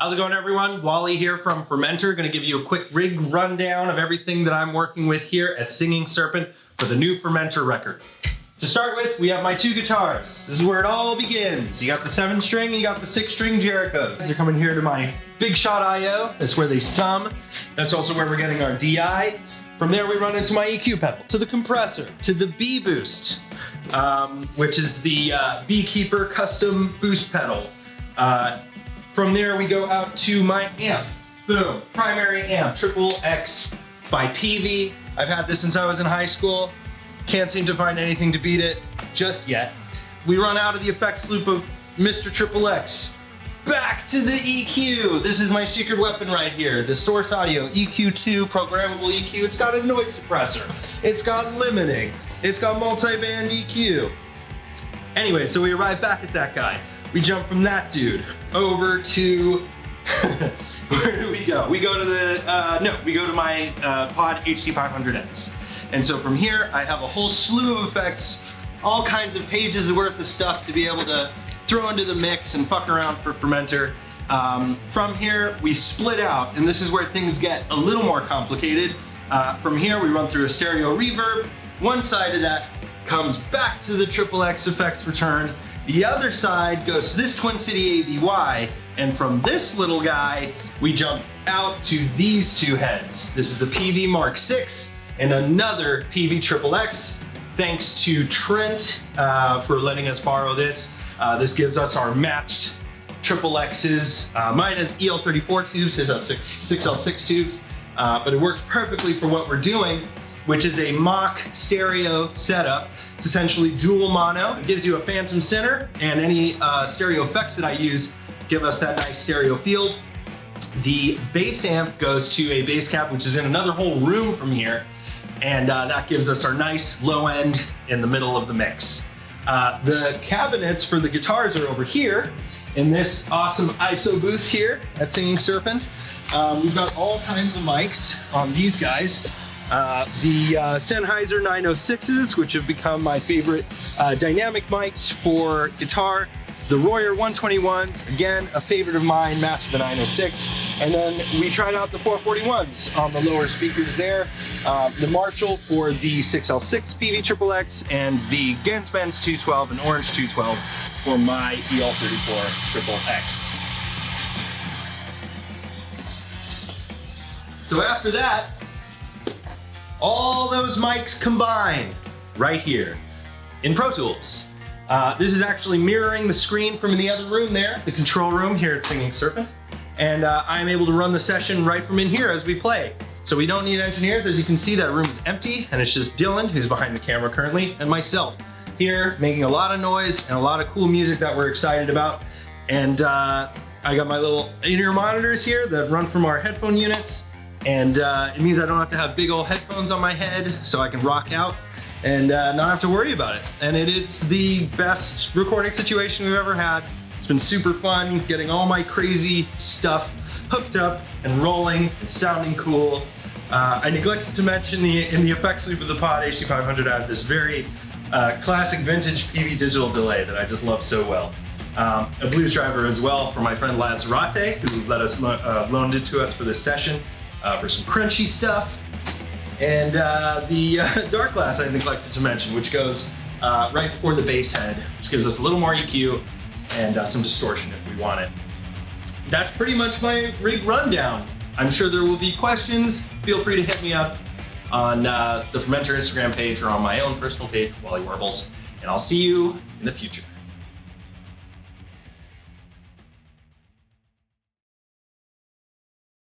How's it going, everyone? Wally here from Fermenter. Gonna give you a quick rig rundown of everything that I'm working with here at Singing Serpent for the new Fermenter record. To start with, we have my two guitars. This is where it all begins. You got the 7-string and you got the 6-string Jerichos. They're coming here to my Big Shot IO. That's where they sum. That's also where we're getting our DI. From there, we run into my EQ pedal, to the compressor, to the B boost, which is the Beekeeper custom boost pedal. From there, we go out to my amp. Boom, primary amp, Triple XXX by Peavey. I've had this since I was in high school. Can't seem to find anything to beat it just yet. We run out of the effects loop of Mr. Triple XXX. Back to the EQ. This is my secret weapon right here. The Source Audio EQ2 programmable EQ. It's got a noise suppressor. It's got limiting. It's got multi-band EQ. Anyway, so we arrive back at that guy. We jump from that dude over to, where do we go? We go to the, we go to my Pod HD500X. And so from here, I have a whole slew of effects, all kinds of pages worth of stuff to be able to throw into the mix and fuck around for Fermenter. From here, we split out, and this is where things get a little more complicated. From here, we run through a stereo reverb. One side of that comes back to the Triple XXX effects return. The other side goes to this Twin City ABY, and from this little guy, we jump out to these two heads. This is the Peavey Mark VI and another Peavey Triple XXX. Thanks to Trent for letting us borrow this. This gives us our matched Triple XXXs. Mine has EL34 tubes, his has 6L6 tubes, but it works perfectly for what we're doing, which is a mock stereo setup. It's essentially dual mono. It gives you a phantom center, and any stereo effects that I use give us that nice stereo field. The bass amp goes to a bass cap, which is in another whole room from here, and that gives us our nice low end in the middle of the mix. The cabinets for the guitars are over here in this awesome ISO booth here at Singing Serpent. We've got all kinds of mics on these guys. The Sennheiser 906s, which have become my favorite dynamic mics for guitar. The Royer 121s, again, a favorite of mine, matched to the 906. And then we tried out the 441s on the lower speakers there. The Marshal for the 6L6 Peavey Triple XXX, and the Genz 212 and Orange 212 for my EL34 Triple XXX. So after that, all those mics combine right here in Pro Tools. This is actually mirroring the screen from the other room there, the control room here at Singing Serpent. And I'm able to run the session right from in here as we play. So we don't need engineers. As you can see, that room is empty, and it's just Dylan, who's behind the camera currently, and myself here making a lot of noise and a lot of cool music that we're excited about. And I got my little in-ear monitors here that run from our headphone units. And it means I don't have to have big old headphones on my head, so I can rock out and not have to worry about it. And it's the best recording situation we've ever had. It's been super fun getting all my crazy stuff hooked up and rolling and sounding cool. I neglected to mention in the effects loop of the Pod HD500, I have this very classic vintage Peavey digital delay that I just love so well. A blues driver as well for my friend Lazarate, who let us loaned it to us for this session. For some crunchy stuff, and the dark glass I neglected to mention, which goes right before the bass head, which gives us a little more EQ and some distortion if we want it. That's pretty much my rig rundown. I'm sure there will be questions. Feel free to hit me up on the Fermenter Instagram page or on my own personal page, Wally Warbles, and I'll see you in the future.